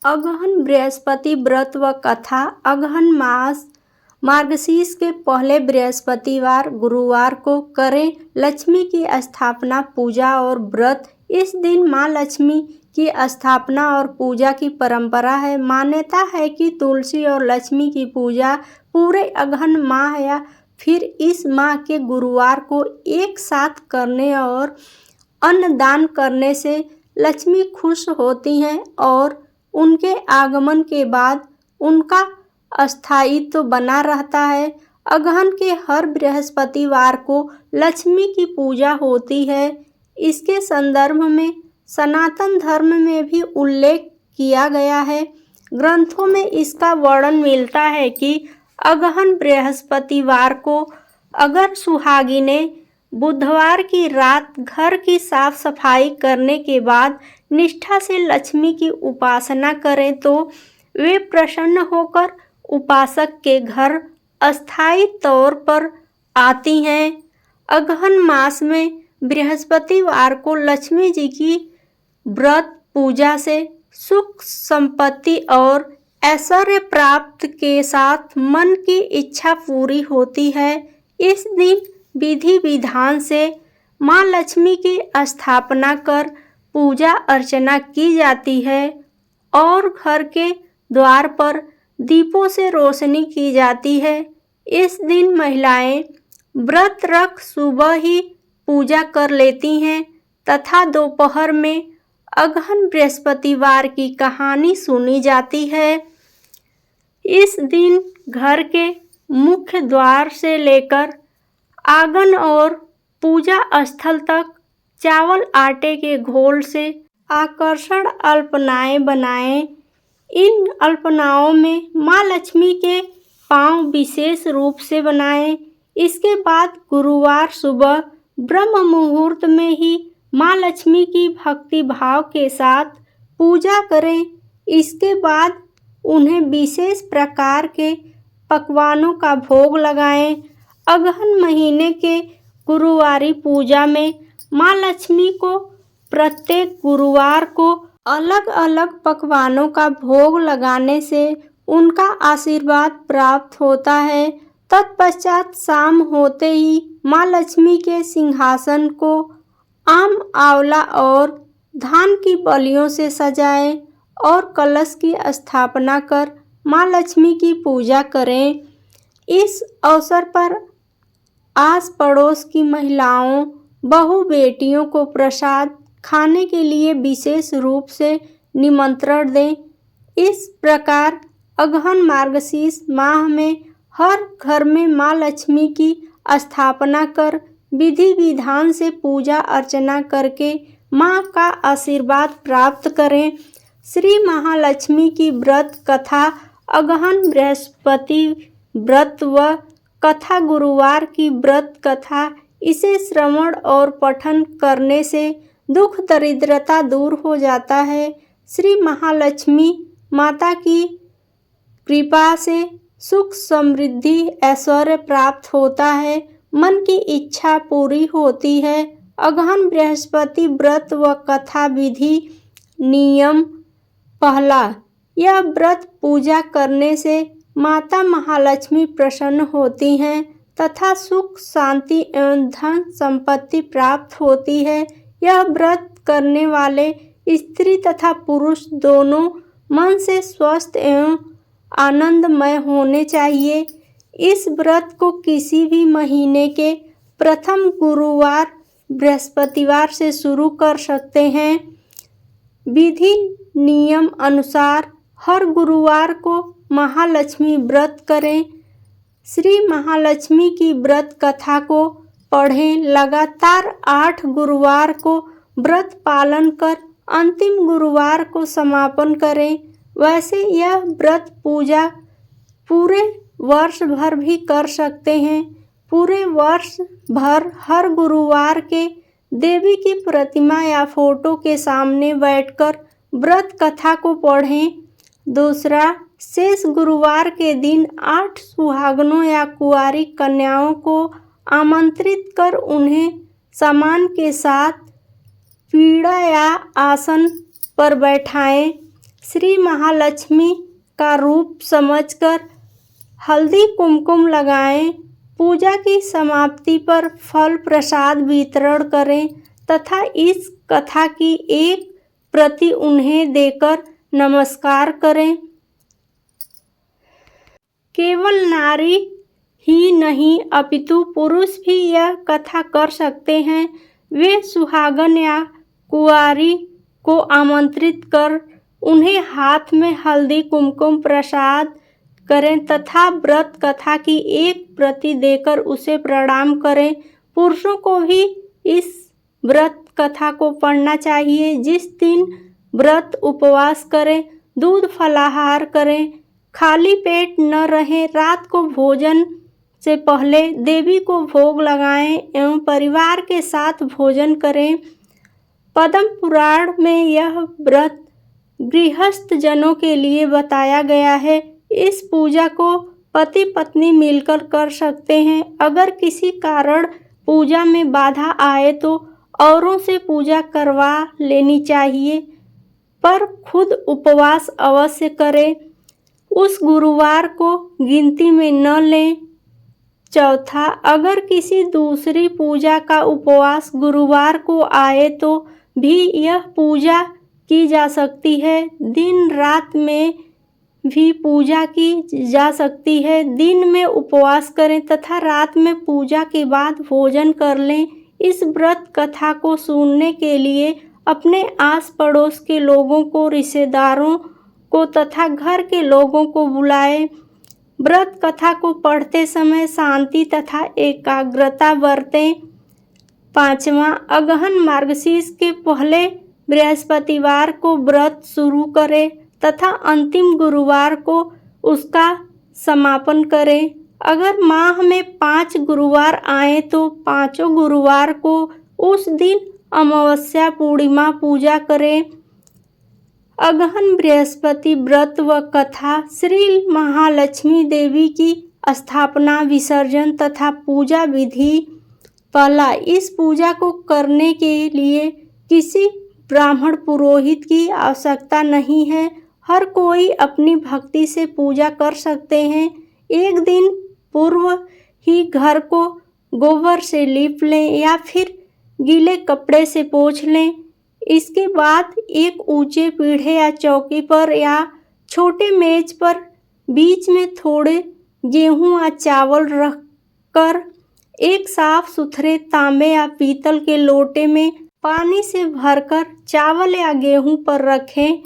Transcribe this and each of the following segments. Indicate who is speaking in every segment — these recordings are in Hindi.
Speaker 1: अगहन बृहस्पति व्रत व कथा। अगहन मास मार्गशीर्ष के पहले बृहस्पतिवार गुरुवार को करें लक्ष्मी की स्थापना पूजा और व्रत। इस दिन मां लक्ष्मी की स्थापना और पूजा की परंपरा है। मान्यता है कि तुलसी और लक्ष्मी की पूजा पूरे अगहन माह या फिर इस माह के गुरुवार को एक साथ करने और अन्नदान करने से लक्ष्मी खुश होती हैं और उनके आगमन के बाद उनका अस्थायित्व बना रहता है। अगहन के हर बृहस्पतिवार को लक्ष्मी की पूजा होती है। इसके संदर्भ में सनातन धर्म में भी उल्लेख किया गया है। ग्रंथों में इसका वर्णन मिलता है कि अगहन बृहस्पतिवार को अगर सुहागिनें बुधवार की रात घर की साफ सफाई करने के बाद निष्ठा से लक्ष्मी की उपासना करें तो वे प्रसन्न होकर उपासक के घर अस्थायी तौर पर आती हैं। अगहन मास में बृहस्पतिवार को लक्ष्मी जी की व्रत पूजा से सुख संपत्ति और ऐश्वर्य प्राप्त के साथ मन की इच्छा पूरी होती है। इस दिन विधि विधान से मां लक्ष्मी की स्थापना कर पूजा अर्चना की जाती है और घर के द्वार पर दीपों से रोशनी की जाती है। इस दिन महिलाएं व्रत रख सुबह ही पूजा कर लेती हैं तथा दोपहर में अगहन बृहस्पतिवार की कहानी सुनी जाती है। इस दिन घर के मुख्य द्वार से लेकर आंगन और पूजा स्थल तक चावल आटे के घोल से आकर्षण अल्पनाएं बनाएं। इन अल्पनाओं में मां लक्ष्मी के पांव विशेष रूप से बनाएं। इसके बाद गुरुवार सुबह ब्रह्म मुहूर्त में ही मां लक्ष्मी की भक्ति भाव के साथ पूजा करें। इसके बाद उन्हें विशेष प्रकार के पकवानों का भोग लगाएं। अगहन महीने के गुरुवारी पूजा में मां लक्ष्मी को प्रत्येक गुरुवार को अलग अलग पकवानों का भोग लगाने से उनका आशीर्वाद प्राप्त होता है। तत्पश्चात शाम होते ही मां लक्ष्मी के सिंहासन को आम आंवला और धान की बलियों से सजाएं और कलश की स्थापना कर मां लक्ष्मी की पूजा करें। इस अवसर पर आस पड़ोस की महिलाओं बहू बेटियों को प्रसाद खाने के लिए विशेष रूप से निमंत्रण दें। इस प्रकार अगहन मार्गशीर्ष माह में हर घर में मां लक्ष्मी की स्थापना कर विधि विधान से पूजा अर्चना करके मां का आशीर्वाद प्राप्त करें। श्री महालक्ष्मी की व्रत कथा। अगहन बृहस्पति व्रत व कथा गुरुवार की व्रत कथा। इसे श्रवण और पठन करने से दुख दरिद्रता दूर हो जाता है। श्री महालक्ष्मी माता की कृपा से सुख समृद्धि ऐश्वर्य प्राप्त होता है। मन की इच्छा पूरी होती है। अगहन बृहस्पति व्रत व कथा विधि नियम। पहला, यह व्रत पूजा करने से माता महालक्ष्मी प्रसन्न होती हैं तथा सुख शांति एवं धन संपत्ति प्राप्त होती है। यह व्रत करने वाले स्त्री तथा पुरुष दोनों मन से स्वस्थ एवं आनंदमय होने चाहिए। इस व्रत को किसी भी महीने के प्रथम गुरुवार बृहस्पतिवार से शुरू कर सकते हैं। विधि नियम अनुसार हर गुरुवार को महालक्ष्मी व्रत करें। श्री महालक्ष्मी की व्रत कथा को पढ़ें। लगातार 8 गुरुवार को व्रत पालन कर अंतिम गुरुवार को समापन करें। वैसे यह व्रत पूजा पूरे वर्ष भर भी कर सकते हैं। पूरे वर्ष भर हर गुरुवार के देवी की प्रतिमा या फोटो के सामने बैठकर व्रत कथा को पढ़ें। दूसरा, शेष गुरुवार के दिन 8 सुहागनों या कुंवारी कन्याओं को आमंत्रित कर उन्हें सम्मान के साथ पीढ़ा या आसन पर बैठाएं। श्री महालक्ष्मी का रूप समझकर हल्दी कुमकुम लगाएं। पूजा की समाप्ति पर फल प्रसाद वितरण करें तथा इस कथा की एक प्रति उन्हें देकर नमस्कार करें। केवल नारी ही नहीं अपितु पुरुष भी यह कथा कर सकते हैं। वे सुहागन या कुंवारी को आमंत्रित कर उन्हें हाथ में हल्दी कुमकुम प्रसाद करें तथा व्रत कथा की एक प्रति देकर उसे प्रणाम करें। पुरुषों को भी इस व्रत कथा को पढ़ना चाहिए। जिस दिन व्रत उपवास करें, दूध फलाहार करें, खाली पेट न रहें, रात को भोजन से पहले देवी को भोग लगाएं एवं परिवार के साथ भोजन करें। पद्म पुराण में यह व्रत गृहस्थ जनों के लिए बताया गया है। इस पूजा को पति पत्नी मिलकर कर सकते हैं। अगर किसी कारण पूजा में बाधा आए तो औरों से पूजा करवा लेनी चाहिए, पर खुद उपवास अवश्य करें। उस गुरुवार को गिनती में न लें। चौथा, अगर किसी दूसरी पूजा का उपवास गुरुवार को आए तो भी यह पूजा की जा सकती है। दिन रात में भी पूजा की जा सकती है। दिन में उपवास करें तथा रात में पूजा के बाद भोजन कर लें। इस व्रत कथा को सुनने के लिए अपने आस पड़ोस के लोगों को, रिश्तेदारों को तथा घर के लोगों को बुलाएं। व्रत कथा को पढ़ते समय शांति तथा एकाग्रता बरतें। पांचवा, अगहन मार्गशीर्ष के पहले बृहस्पतिवार को व्रत शुरू करें तथा अंतिम गुरुवार को उसका समापन करें। अगर माह में 5 गुरुवार आए तो 5 गुरुवार को उस दिन अमावस्या पूर्णिमा पूजा करें। अगहन बृहस्पति व्रत व कथा श्री महालक्ष्मी देवी की स्थापना, विसर्जन तथा पूजा विधि। पहला, इस पूजा को करने के लिए किसी ब्राह्मण पुरोहित की आवश्यकता नहीं है। हर कोई अपनी भक्ति से पूजा कर सकते हैं। एक दिन पूर्व ही घर को गोबर से लीप लें या फिर गीले कपड़े से पोंछ लें। इसके बाद एक ऊंचे पीढ़े या चौकी पर या छोटे मेज पर बीच में थोड़े गेहूं या चावल रखकर एक साफ सुथरे तांबे या पीतल के लोटे में पानी से भरकर चावल या गेहूं पर रखें।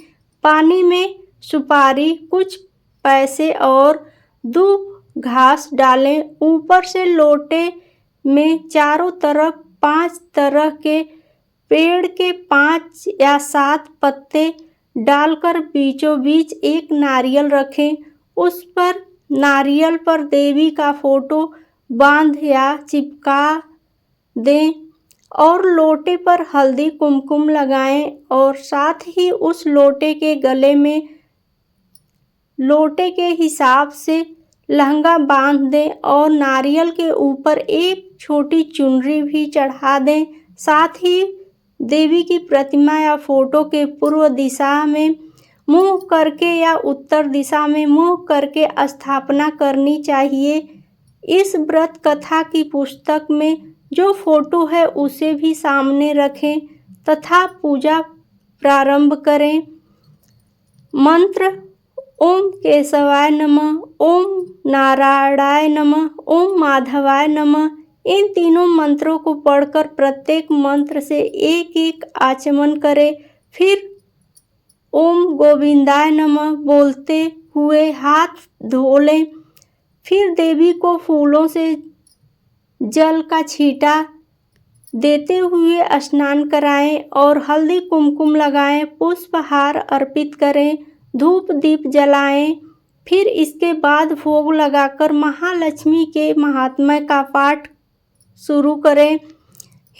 Speaker 1: पानी में सुपारी, कुछ पैसे और दूब घास डालें। ऊपर से लोटे में चारों तरफ 5 तरह के पेड़ के 5 या 7 पत्ते डालकर बीचों बीच एक नारियल रखें। उस पर नारियल पर देवी का फोटो बांध या चिपका दें और लोटे पर हल्दी कुमकुम लगाएं और साथ ही उस लोटे के गले में लोटे के हिसाब से लहंगा बांध दें और नारियल के ऊपर एक छोटी चुनरी भी चढ़ा दें। साथ ही देवी की प्रतिमा या फोटो के पूर्व दिशा में मुंह करके या उत्तर दिशा में मुंह करके स्थापना करनी चाहिए। इस व्रत कथा की पुस्तक में जो फोटो है उसे भी सामने रखें तथा पूजा प्रारंभ करें। मंत्र: ओम केशवाय नमः, ओम नारायणाय नमः, ओम माधवाय नमः। इन तीनों मंत्रों को पढ़कर प्रत्येक मंत्र से एक एक आचमन करें। फिर ओम गोविंदाय नमः बोलते हुए हाथ धो लें। फिर देवी को फूलों से जल का छींटा देते हुए स्नान कराएं और हल्दी कुमकुम लगाएं, पुष्पहार अर्पित करें, धूप दीप जलाएं। फिर इसके बाद भोग लगाकर महालक्ष्मी के महात्म्य का पाठ शुरू करें।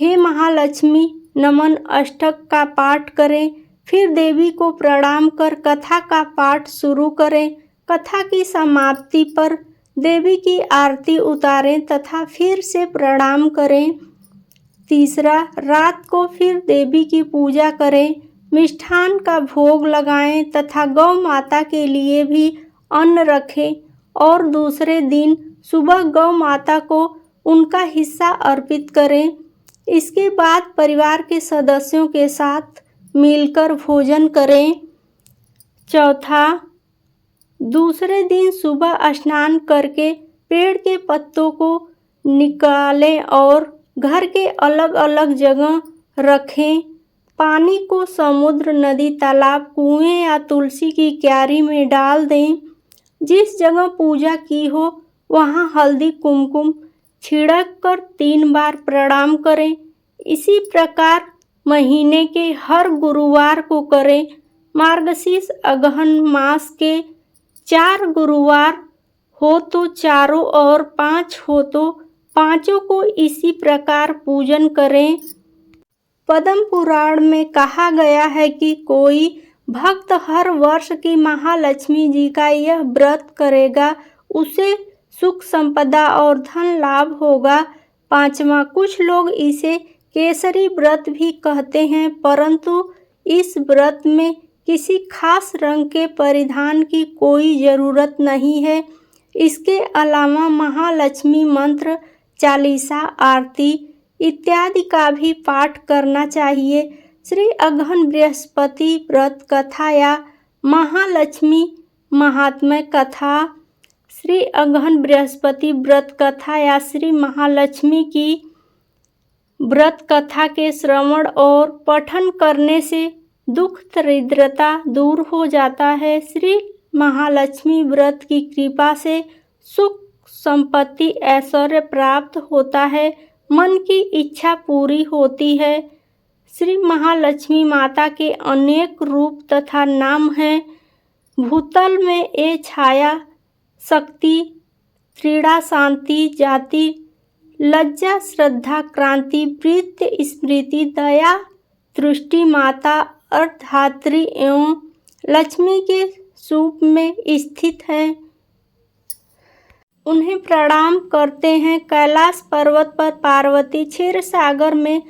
Speaker 1: हे महालक्ष्मी नमन अष्टक का पाठ करें। फिर देवी को प्रणाम कर कथा का पाठ शुरू करें। कथा की समाप्ति पर देवी की आरती उतारें तथा फिर से प्रणाम करें। तीसरा, रात को फिर देवी की पूजा करें। मिष्ठान का भोग लगाएं तथा गौ माता के लिए भी अन्न रखें और दूसरे दिन सुबह गौ माता को उनका हिस्सा अर्पित करें। इसके बाद परिवार के सदस्यों के साथ मिलकर भोजन करें। चौथा, दूसरे दिन सुबह स्नान करके पेड़ के पत्तों को निकालें और घर के अलग अलग जगह रखें। पानी को समुद्र, नदी, तालाब, कुएं या तुलसी की क्यारी में डाल दें। जिस जगह पूजा की हो वहां हल्दी कुमकुम छिड़क कर 3 बार प्रणाम करें। इसी प्रकार महीने के हर गुरुवार को करें। मार्गशीर्ष अगहन मास के 4 गुरुवार हो तो चारों और 5 हो तो पांचों को इसी प्रकार पूजन करें। पद्म पुराण में कहा गया है कि कोई भक्त हर वर्ष की महालक्ष्मी जी का यह व्रत करेगा, उसे सुख संपदा और धन लाभ होगा। 5वां, कुछ लोग इसे केसरी व्रत भी कहते हैं, परंतु इस व्रत में किसी खास रंग के परिधान की कोई जरूरत नहीं है। इसके अलावा महालक्ष्मी मंत्र, चालीसा, आरती इत्यादि का भी पाठ करना चाहिए। श्री अगहन बृहस्पति व्रत कथा या महालक्ष्मी महात्म्य कथा। श्री अगहन बृहस्पति व्रत कथा या श्री महालक्ष्मी की व्रत कथा के श्रवण और पठन करने से दुख दरिद्रता दूर हो जाता है। श्री महालक्ष्मी व्रत की कृपा से सुख संपत्ति ऐश्वर्य प्राप्त होता है, मन की इच्छा पूरी होती है। श्री महालक्ष्मी माता के अनेक रूप तथा नाम हैं। भूतल में ए छाया, शक्ति, त्रिड़ा, शांति, जाति, लज्जा, श्रद्धा, क्रांति, प्रीत्य, स्मृति, दया, दृष्टि, माता, अर्धात्री एवं लक्ष्मी के रूप में स्थित हैं। उन्हें प्रणाम करते हैं। कैलाश पर्वत पर पार्वती, क्षीर सागर में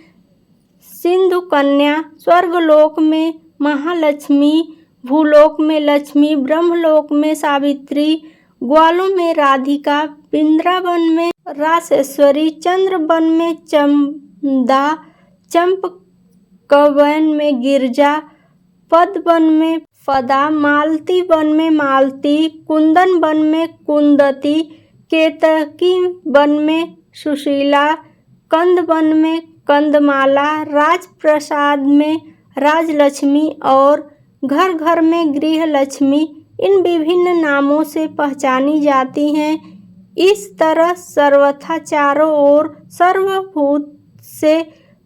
Speaker 1: सिंधु कन्या, स्वर्गलोक में महालक्ष्मी, भूलोक में लक्ष्मी, ब्रह्मलोक में सावित्री, ग्वालों में राधिका, वृंदावन में रासेश्वरी, चंद्रवन में चंदा, चंपकवन में गिरजा, पद्मवन में पदा, मालती वन में मालती, कुंदन वन में कुंदती, केतकी वन में सुशीला, कंद वन में कंदमाला, राजप्रसाद में राजलक्ष्मी और घर घर में गृह लक्ष्मी इन विभिन्न नामों से पहचानी जाती हैं। इस तरह सर्वथा चारों ओर सर्वभूत से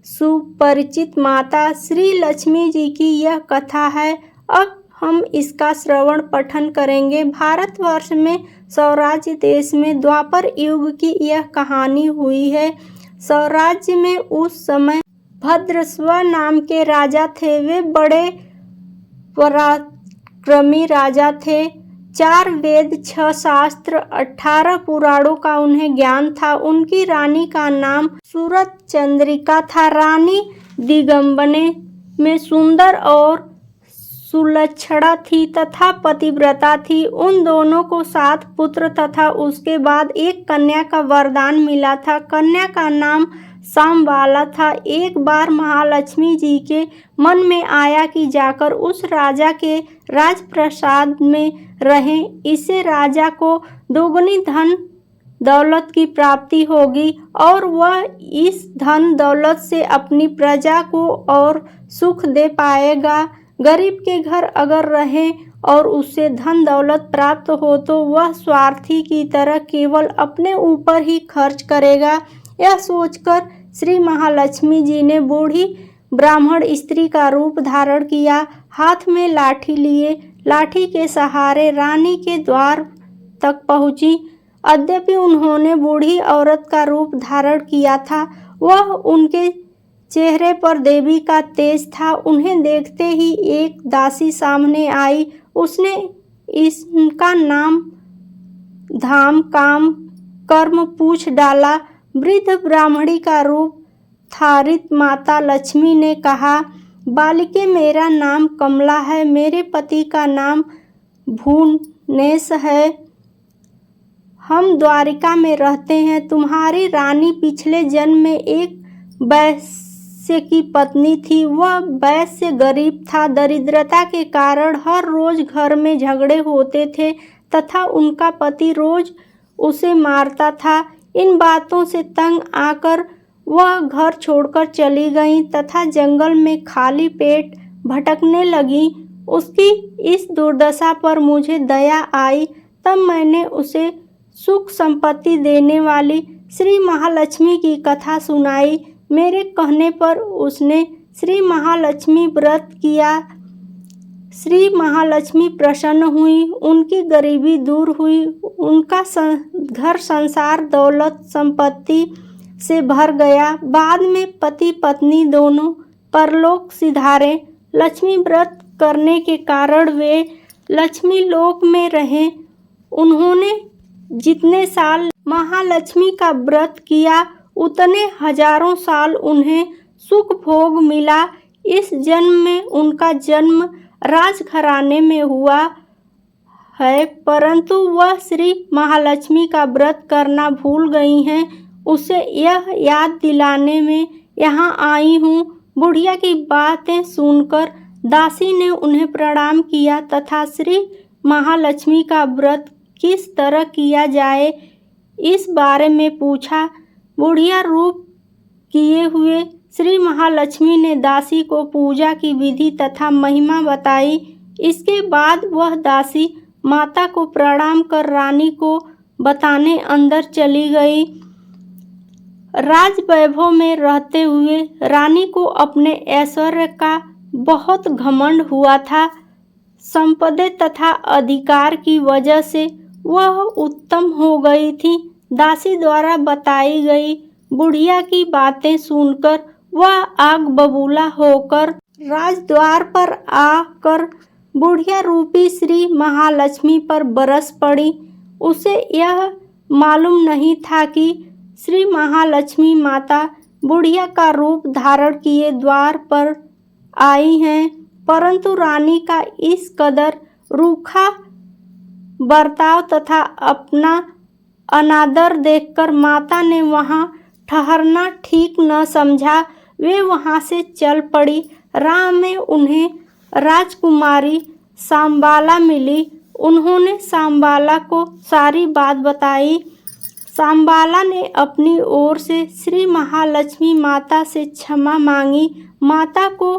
Speaker 1: सुपरिचित माता श्री लक्ष्मी जी की यह कथा है। अब हम इसका श्रवण पठन करेंगे। भारतवर्ष में स्वराज्य देश में द्वापर युग की यह कहानी हुई है। स्वराज्य में उस समय भद्रस्व नाम के राजा थे। वे बड़े पराक्रमी राजा थे। 4 वेद, 6 शास्त्र, 18 पुराणों का उन्हें ज्ञान था। उनकी रानी का नाम सूरत चंद्रिका था। रानी दिगंबने में सुंदर और सुलक्षणा थी तथा पतिव्रता थी। उन दोनों को 7 पुत्र तथा उसके बाद एक कन्या का वरदान मिला था। कन्या का नाम शामबाला था। एक बार महालक्ष्मी जी के मन में आया कि जाकर उस राजा के राजप्रसाद में रहें, इससे राजा को दोगुनी धन दौलत की प्राप्ति होगी और वह इस धन दौलत से अपनी प्रजा को और सुख दे पाएगा। गरीब के घर अगर रहे और उससे धन दौलत प्राप्त हो तो वह स्वार्थी की तरह केवल अपने ऊपर ही खर्च करेगा। यह सोचकर श्री महालक्ष्मी जी ने बूढ़ी ब्राह्मण स्त्री का रूप धारण किया। हाथ में लाठी लिए लाठी के सहारे रानी के द्वार तक पहुंची। यद्यपि उन्होंने बूढ़ी औरत का रूप धारण किया था, वह उनके चेहरे पर देवी का तेज था। उन्हें देखते ही एक दासी सामने आई। उसने इसका नाम धाम काम कर्म पूछ डाला। वृद्ध ब्राह्मणी का रूप धारित माता लक्ष्मी ने कहा, बालिके, मेरा नाम कमला है, मेरे पति का नाम भुवनेश है। हम द्वारिका में रहते हैं। तुम्हारी रानी पिछले जन्म में एक वैश्य की पत्नी थी। वह वैश्य गरीब था। दरिद्रता के कारण हर रोज घर में झगड़े होते थे तथा उनका पति रोज उसे मारता था। इन बातों से तंग आकर वह घर छोड़कर चली गई तथा जंगल में खाली पेट भटकने लगी। उसकी इस दुर्दशा पर मुझे दया आई। तब मैंने उसे सुख संपत्ति देने वाली श्री महालक्ष्मी की कथा सुनाई। मेरे कहने पर उसने श्री महालक्ष्मी व्रत किया। श्री महालक्ष्मी प्रसन्न हुई, उनकी गरीबी दूर हुई, उनका घर संसार दौलत संपत्ति से भर गया। बाद में पति पत्नी दोनों परलोक सिधारे। लक्ष्मी व्रत करने के कारण वे लक्ष्मी लोक में रहे। उन्होंने जितने साल महालक्ष्मी का व्रत किया उतने हजारों साल उन्हें सुख भोग मिला। इस जन्म में उनका जन्म राजघराने में हुआ है, परंतु वह श्री महालक्ष्मी का व्रत करना भूल गई हैं। उसे यह याद दिलाने में यहाँ आई हूँ। बुढ़िया की बातें सुनकर दासी ने उन्हें प्रणाम किया तथा श्री महालक्ष्मी का व्रत किस तरह किया जाए इस बारे में पूछा। बुढ़िया रूप किए हुए श्री महालक्ष्मी ने दासी को पूजा की विधि तथा महिमा बताई। इसके बाद वह दासी माता को प्रणाम कर रानी को बताने अंदर चली गई। राज वैभव में रहते हुए रानी को अपने ऐश्वर्य का बहुत घमंड हुआ था। संपदे तथा अधिकार की वजह से वह उत्तम हो गई थी। दासी द्वारा बताई गई बुढ़िया की बातें सुनकर वह आग बबूला होकर राजद्वार पर आकर बुढ़िया रूपी श्री महालक्ष्मी पर बरस पड़ी। उसे यह मालूम नहीं था कि श्री महालक्ष्मी माता बुढ़िया का रूप धारण किए द्वार पर आई हैं, परंतु रानी का इस कदर रूखा बर्ताव तथा अपना अनादर देखकर माता ने वहां ठहरना ठीक न समझा। वे वहां से चल पड़ी। राह में उन्हें राजकुमारी सांबाला मिली। उन्होंने सांबाला को सारी बात बताई। सांबाला ने अपनी ओर से श्री महालक्ष्मी माता से क्षमा मांगी। माता को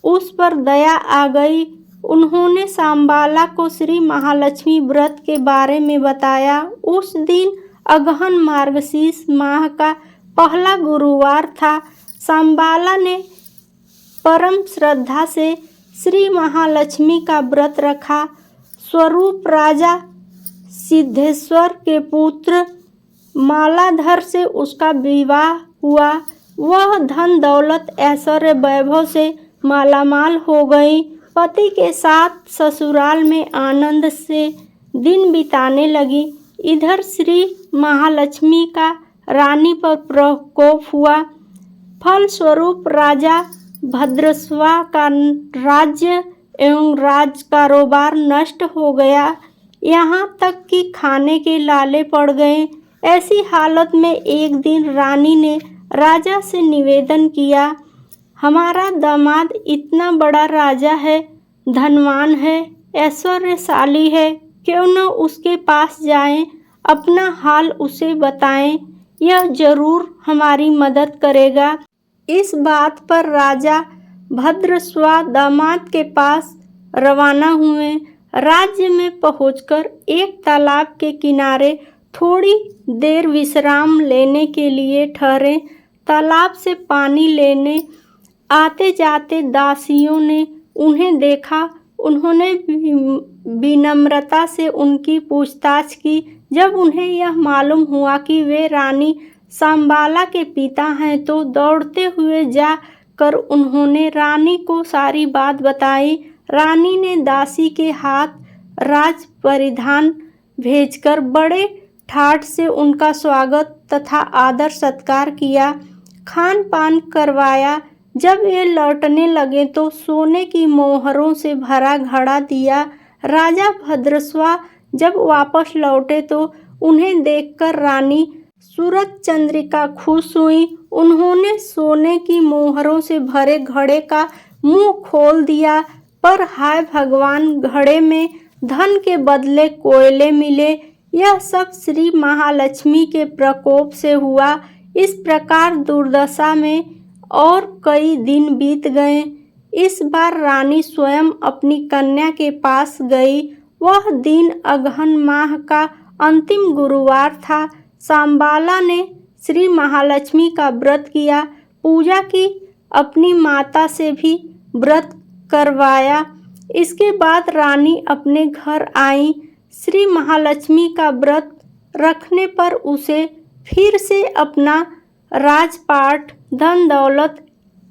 Speaker 1: उस पर दया आ गई। उन्होंने सांबाला को श्री महालक्ष्मी व्रत के बारे में बताया। उस दिन अगहन मार्गशीर्ष माह का पहला गुरुवार था। सांबाला ने परम श्रद्धा से श्री महालक्ष्मी का व्रत रखा। स्वरूप राजा सिद्धेश्वर के पुत्र मालाधर से उसका विवाह हुआ। वह धन दौलत ऐश्वर्य वैभव से मालामाल हो गई। पति के साथ ससुराल में आनंद से दिन बिताने लगी। इधर श्री महालक्ष्मी का रानी पर प्रकोप हुआ। फलस्वरूप राजा भद्रस्वा का राज्य एवं राज कारोबार नष्ट हो गया। यहाँ तक कि खाने के लाले पड़ गए। ऐसी हालत में एक दिन रानी ने राजा से निवेदन किया, हमारा दामाद इतना बड़ा राजा है, धनवान है, ऐश्वर्यशाली है, क्यों न उसके पास जाएं, अपना हाल उसे बताएं, यह जरूर हमारी मदद करेगा। इस बात पर राजा भद्रस्वा दामाद के पास रवाना हुए। राज्य में पहुंचकर एक तालाब के किनारे थोड़ी देर विश्राम लेने के लिए ठहरे। तालाब से पानी लेने आते जाते दासियों ने उन्हें देखा। उन्होंने विनम्रता से उनकी पूछताछ की। जब उन्हें यह मालूम हुआ कि वे रानी सांबाला के पिता हैं तो दौड़ते हुए जा कर उन्होंने रानी को सारी बात बताई। रानी ने दासी के हाथ राज परिधान भेजकर बड़े ठाठ से उनका स्वागत तथा आदर सत्कार किया, खान पान करवाया। जब ये लौटने लगे तो सोने की मोहरों से भरा घड़ा दिया। राजा भद्रस्वा जब वापस लौटे तो उन्हें देखकर रानी सूरत चंद्रिका खुश हुई। उन्होंने सोने की मोहरों से भरे घड़े का मुंह खोल दिया, पर हाय भगवान, घड़े में धन के बदले कोयले मिले। यह सब श्री महालक्ष्मी के प्रकोप से हुआ। इस प्रकार दुर्दशा में और कई दिन बीत गए। इस बार रानी स्वयं अपनी कन्या के पास गई। वह दिन अगहन माह का अंतिम गुरुवार था। सांबाला ने श्री महालक्ष्मी का व्रत किया, पूजा की, अपनी माता से भी व्रत करवाया। इसके बाद रानी अपने घर आई। श्री महालक्ष्मी का व्रत रखने पर उसे फिर से अपना राजपाट, धन दौलत,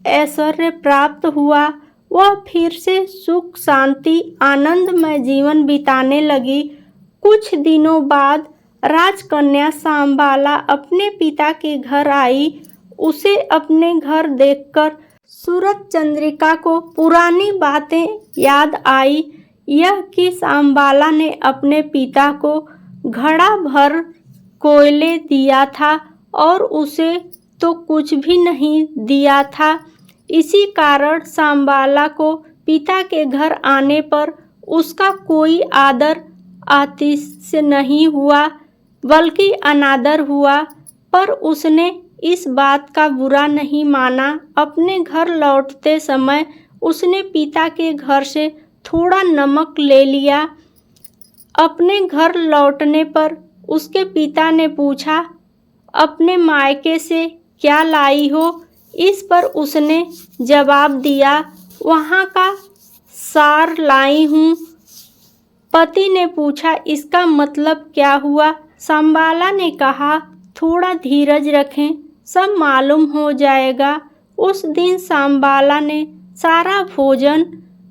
Speaker 1: ऐश्वर्य प्राप्त हुआ। वह फिर से सुख शांति आनंदमय जीवन बिताने लगी। कुछ दिनों बाद राजकन्या सांबाला अपने पिता के घर आई। उसे अपने घर देखकर सूरत चंद्रिका को पुरानी बातें याद आई। यह कि सांबाला ने अपने पिता को घड़ा भर कोयले दिया था और उसे तो कुछ भी नहीं दिया था। इसी कारण सांबाला को पिता के घर आने पर उसका कोई आदर आतिथ्य नहीं हुआ, बल्कि अनादर हुआ। पर उसने इस बात का बुरा नहीं माना। अपने घर लौटते समय उसने पिता के घर से थोड़ा नमक ले लिया। अपने घर लौटने पर उसके पिता ने पूछा, अपने मायके से क्या लाई हो? इस पर उसने जवाब दिया, वहाँ का सार लाई हूँ। पति ने पूछा, इसका मतलब क्या हुआ? सांबाला ने कहा, थोड़ा धीरज रखें, सब मालूम हो जाएगा। उस दिन सांबाला ने सारा भोजन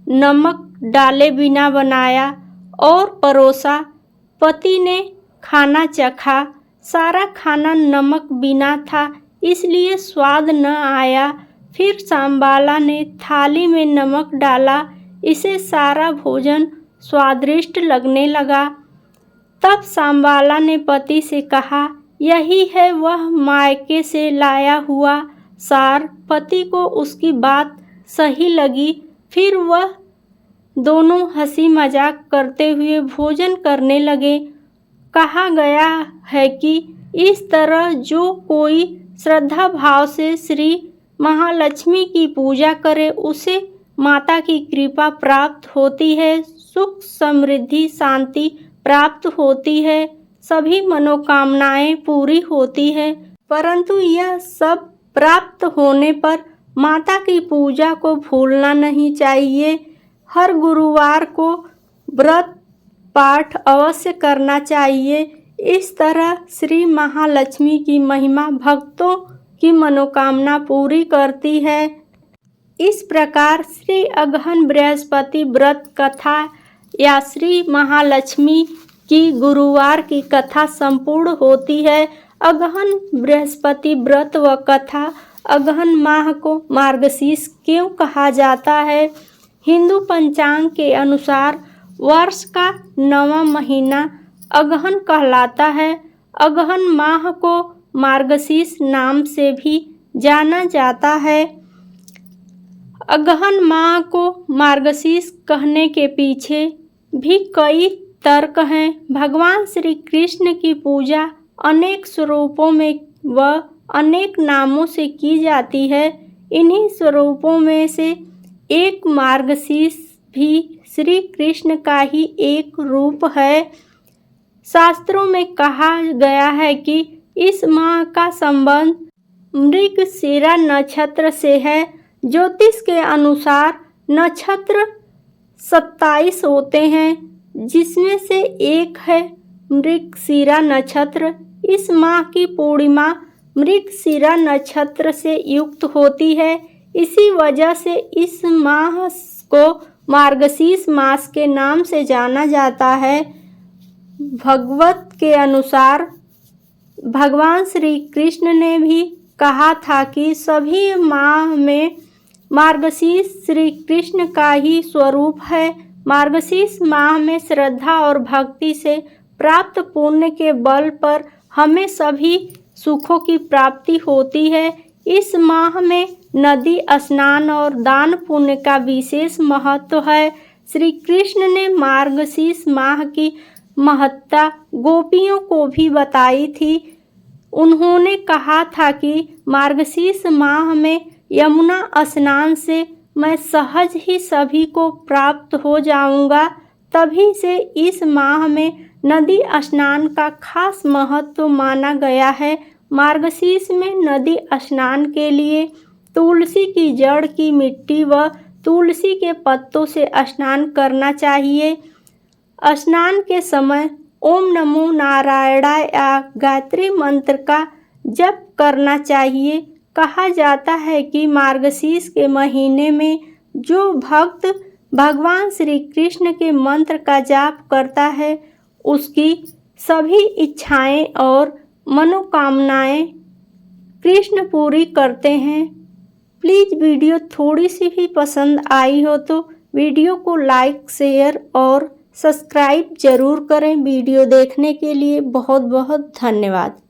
Speaker 1: नमक डाले बिना बनाया और परोसा। पति ने खाना चखा। सारा खाना नमक बिना था, इसलिए स्वाद न आया। फिर सांबाला ने थाली में नमक डाला। इसे सारा भोजन स्वादिष्ट लगने लगा। तब सांबाला ने पति से कहा, यही है वह मायके से लाया हुआ सार। पति को उसकी बात सही लगी। फिर वह दोनों हंसी मजाक करते हुए भोजन करने लगे। कहा गया है कि इस तरह जो कोई श्रद्धा भाव से श्री महालक्ष्मी की पूजा करे उसे माता की कृपा प्राप्त होती है, सुख समृद्धि शांति प्राप्त होती है, सभी मनोकामनाएं पूरी होती है। परंतु यह सब प्राप्त होने पर माता की पूजा को भूलना नहीं चाहिए। हर गुरुवार को व्रत पाठ अवश्य करना चाहिए। इस तरह श्री महालक्ष्मी की महिमा भक्तों की मनोकामना पूरी करती है। इस प्रकार श्री अगहन बृहस्पति व्रत कथा या श्री महालक्ष्मी की गुरुवार की कथा संपूर्ण होती है। अगहन बृहस्पति व्रत व कथा। अगहन माह को मार्गशीर्ष क्यों कहा जाता है? हिंदू पंचांग के अनुसार वर्ष का 9वां महीना अगहन कहलाता है। अगहन माह को मार्गशीर्ष नाम से भी जाना जाता है। अगहन माह को मार्गशीर्ष कहने के पीछे भी कई तर्क हैं। भगवान श्री कृष्ण की पूजा अनेक स्वरूपों में व अनेक नामों से की जाती है। इन्हीं स्वरूपों में से एक मार्गशीर्ष भी श्री कृष्ण का ही एक रूप है। शास्त्रों में कहा गया है कि इस माह का संबंध मृगशिरा नक्षत्र से है। ज्योतिष के अनुसार नक्षत्र 27 होते हैं, जिसमें से एक है मृगशिरा नक्षत्र। इस माह की पूर्णिमा मृगशिरा नक्षत्र से युक्त होती है। इसी वजह से इस माह को मार्गशीर्ष मास के नाम से जाना जाता है। भगवत के अनुसार भगवान श्री कृष्ण ने भी कहा था कि सभी माह में मार्गशीर्ष श्री कृष्ण का ही स्वरूप है। मार्गशीर्ष माह में श्रद्धा और भक्ति से प्राप्त पुण्य के बल पर हमें सभी सुखों की प्राप्ति होती है। इस माह में नदी स्नान और दान पुण्य का विशेष महत्व है। श्री कृष्ण ने मार्गशीर्ष माह की महत्ता गोपियों को भी बताई थी। उन्होंने कहा था कि मार्गशीर्ष माह में यमुना स्नान से मैं सहज ही सभी को प्राप्त हो जाऊंगा। तभी से इस माह में नदी स्नान का खास महत्व माना गया है। मार्गशीर्ष में नदी स्नान के लिए तुलसी की जड़ की मिट्टी व तुलसी के पत्तों से स्नान करना चाहिए। स्नान के समय ओम नमो नारायणाय या गायत्री मंत्र का जप करना चाहिए। कहा जाता है कि मार्गशीर्ष के महीने में जो भक्त भगवान श्री कृष्ण के मंत्र का जाप करता है उसकी सभी इच्छाएं और मनोकामनाएं कृष्ण पूरी करते हैं। प्लीज़ वीडियो थोड़ी सी भी पसंद आई हो तो वीडियो को लाइक शेयर और सब्सक्राइब ज़रूर करें। वीडियो देखने के लिए बहुत बहुत धन्यवाद।